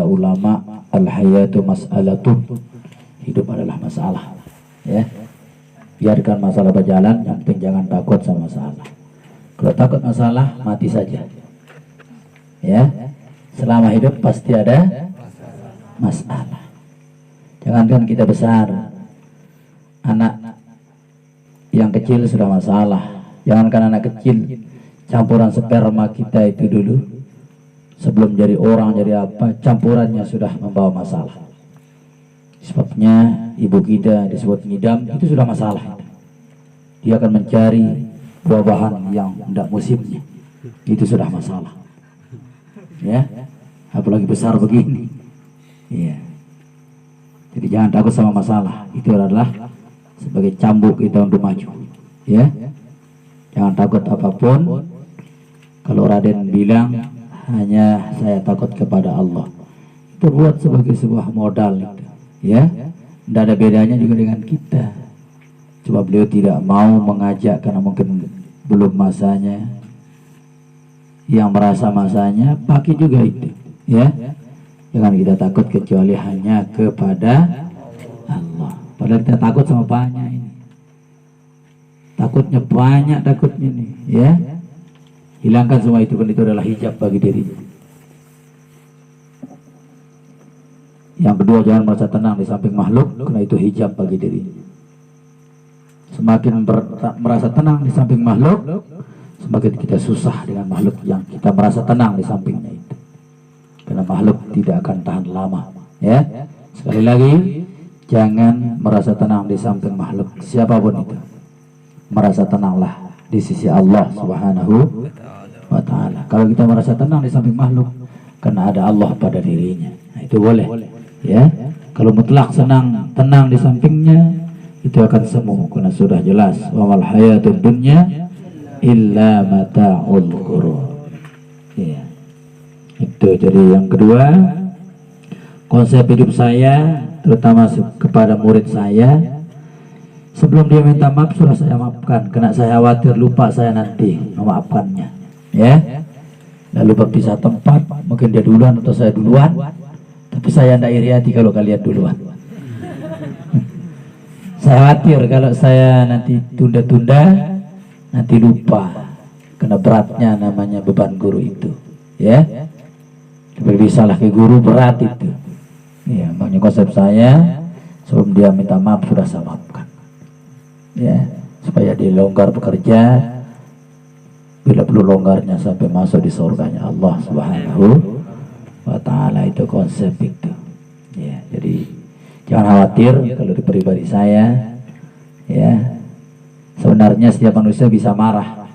ulama, al-hayatu mas'alatun, hidup adalah masalah. Ya, biarkan masalah berjalan, yang penting jangan takut sama masalah. Kalau takut masalah, mati saja. Ya, selama hidup pasti ada masalah. Jangankan kita besar, anak yang kecil sudah masalah. Jangankan anak kecil, campuran sperma kita itu dulu, sebelum jadi orang, jadi apa, campurannya sudah membawa masalah. Sebabnya ibu kita disebut ngidam, itu sudah masalah. Dia akan mencari buah-buahan yang tidak musimnya, itu sudah masalah. Ya, apalagi besar begini. Ya, jadi jangan takut sama masalah. Itu adalah sebagai cambuk kita untuk maju. Ya, jangan takut apapun. Kalau Raden bilang hanya saya takut kepada Allah, itu buat sebagai sebuah modal. Ya, tidak ada bedanya juga dengan kita. Coba beliau tidak mau mengajak karena mungkin belum masanya. Yang merasa masanya pakai juga itu. Ya, jangan kita takut kecuali hanya kepada Allah. Padahal kita takut sama banyak ini. Takutnya banyak, takutnya nih. Ya, hilangkan semua itu, kan itu adalah hijab bagi dirinya. Yang kedua, jangan merasa tenang di samping makhluk, karena itu hijab bagi diri. Semakin merasa tenang di samping makhluk, semakin kita susah dengan makhluk yang kita merasa tenang di sampingnya itu. Karena makhluk tidak akan tahan lama. Ya, sekali lagi, jangan merasa tenang di samping makhluk siapapun itu. Merasa tenanglah di sisi Allah Subhanahu wa Ta'ala. Kalau kita merasa tenang di samping makhluk, karena ada Allah pada dirinya, nah, itu boleh. Ya, kalau mutlak senang tenang di sampingnya, itu akan semu, karena sudah jelas wamal hayatud dunya illa mata'ul ghurur. Ya, itu. Jadi yang kedua, konsep hidup saya, terutama kepada murid saya, sebelum dia minta maaf sudah saya maafkan, karena saya khawatir lupa saya nanti memaafkannya. Ya, lalu berpisah tempat, mungkin dia duluan atau saya duluan. Tapi saya tidak iri hati kalau kalian duluan. Saya khawatir kalau saya nanti tunda-tunda, nanti lupa. Karena beratnya namanya beban guru itu. Ya, berbisalah ke guru berat itu. Ya, makanya konsep saya, sebelum dia minta maaf sudah saya maafkan. Ya, supaya dia longgar bekerja, bila perlu longgarnya sampai masuk di surganya Allah Subhanahu wa Ta'ala. Itu konsep itu. Ya, jadi jangan khawatir kalau di pribadi saya. Ya, sebenarnya setiap manusia bisa marah,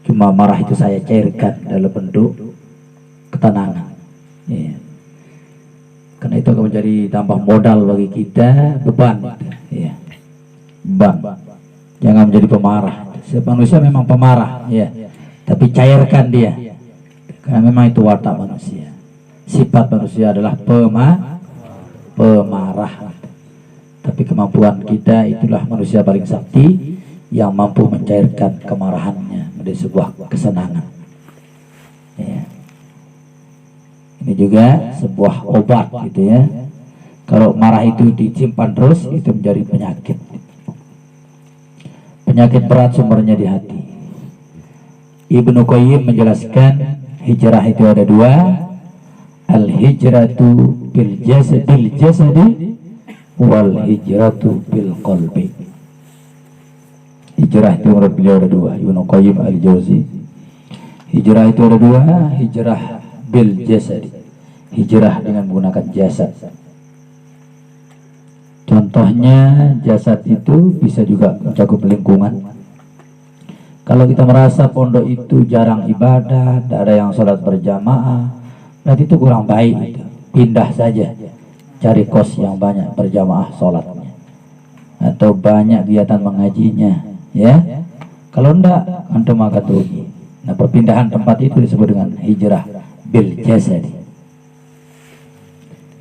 cuma marah itu saya cairkan dalam bentuk ketenangan. Ya, karena itu akan menjadi tambah modal bagi kita, beban. Ya, beban. Jangan menjadi pemarah. Setiap manusia memang pemarah, ya, tapi cairkan dia, karena memang itu watak manusia. Sifat manusia adalah pemarah. Tapi kemampuan kita, itulah manusia paling sakti yang mampu mencairkan kemarahannya menjadi sebuah kesenangan. Ya, ini juga sebuah obat gitu ya. Kalau marah itu disimpan terus, itu menjadi penyakit. Penyakit berat sumbernya di hati. Ibnu Qayyim menjelaskan hijrah itu ada dua. Al-hijratu bil jasadi wal hijratu bil qalbi. Hijrah itu menurut beliau ada dua. Ibnu Qayyim al-Jauzi. Hijrah itu ada dua. Hijrah bil jasadi, hijrah dengan menggunakan jasad. Contohnya jasad itu bisa juga mencakup lingkungan. Kalau kita merasa pondok itu jarang ibadah, tidak ada yang sholat berjamaah, berarti itu kurang baik itu. Pindah saja, cari kos yang banyak berjamaah sholatnya, atau banyak kegiatan mengajinya. Ya, kalau enggak, antum akan rugi. Nah, perpindahan tempat itu disebut dengan hijrah bil jasadi.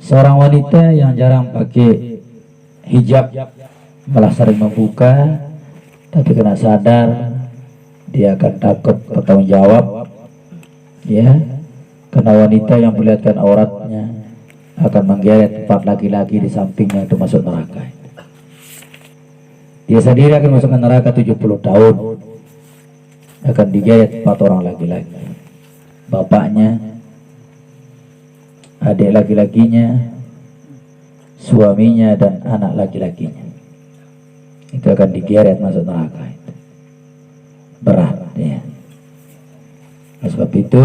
Seorang wanita yang jarang pakai hijab malah sering membuka, tapi kena sadar dia akan takut bertanggung jawab, ya, karena wanita yang memperlihatkan auratnya akan menggeret 4 laki-laki di sampingnya untuk masuk neraka. Dia sendiri akan masuk ke neraka 70 tahun, akan digeret 4 orang laki-laki, bapaknya, adik laki-lakinya, suaminya, dan anak laki-lakinya. Itu akan digeret masuk neraka. Berat ya. Oleh sebab itu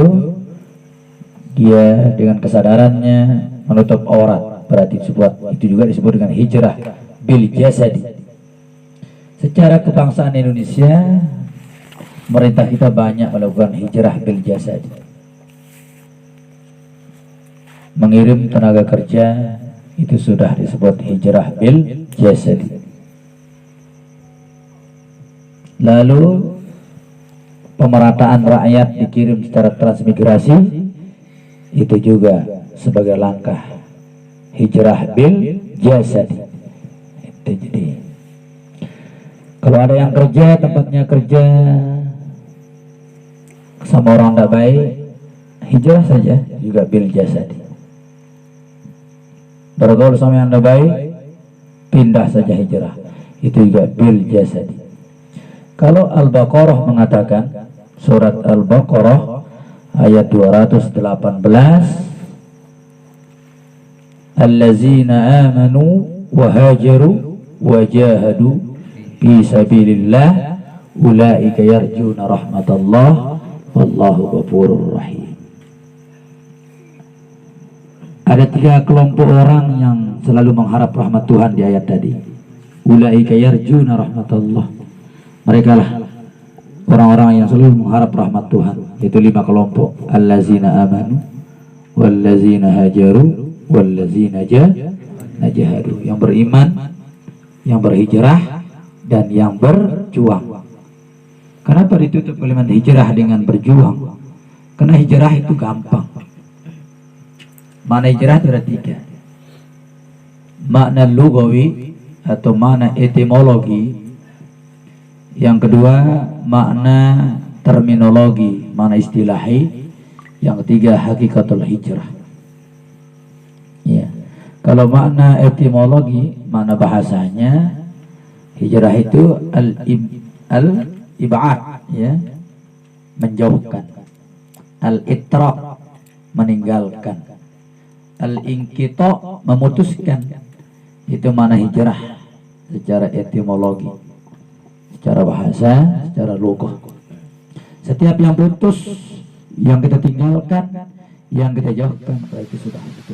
dia dengan kesadarannya menutup aurat, berarti itu juga disebut dengan hijrah bil jasadi. Secara kebangsaan Indonesia, pemerintah kita banyak melakukan hijrah bil jasadi, mengirim tenaga kerja, itu sudah disebut hijrah bil jasadi. Lalu pemerataan rakyat dikirim secara transmigrasi, itu juga sebagai langkah hijrah bil jasadi. Itu jadi kalau ada yang kerja, tempatnya kerja sama orang tidak baik, hijrah saja juga bil jasadi. Bergaul sama yang tidak baik, pindah saja hijrah, itu juga bil jasadi. Kalau Al-Baqarah mengatakan, surat Al-Baqarah ayat 218, allazina amanu wa hajaru wa jahadu fi sabilillah ulaika yarjuna rahmatallah wallahu ghafurur rahim. Ada 3 kelompok orang yang selalu mengharap rahmat Tuhan di ayat tadi. Ulaika yarjuna rahmatallah. Mereka lah orang-orang yang selalu mengharap rahmat Tuhan. Itu 5 kelompok. Allazina amanu, wallazina hajaru, wallazina jahadu. Yang beriman, yang berhijrah, dan yang berjuang. Kenapa ditutup kalimat hijrah dengan berjuang? Karena hijrah itu gampang. Makna hijrah itu ada 3. Makna lugawi atau makna etimologi. Yang kedua makna terminologi, makna istilahi. Yang ketiga hakikatul hijrah. Ya. Kalau makna etimologi, makna bahasanya, hijrah itu al-ib'ad, ya, menjauhkan. Al-itraq, meninggalkan. Al-inqita', memutuskan. Itu makna hijrah secara etimologi, secara bahasa, secara lugah. Setiap yang putus, yang kita tinggalkan, yang kita jauhkan, berarti sudah itu.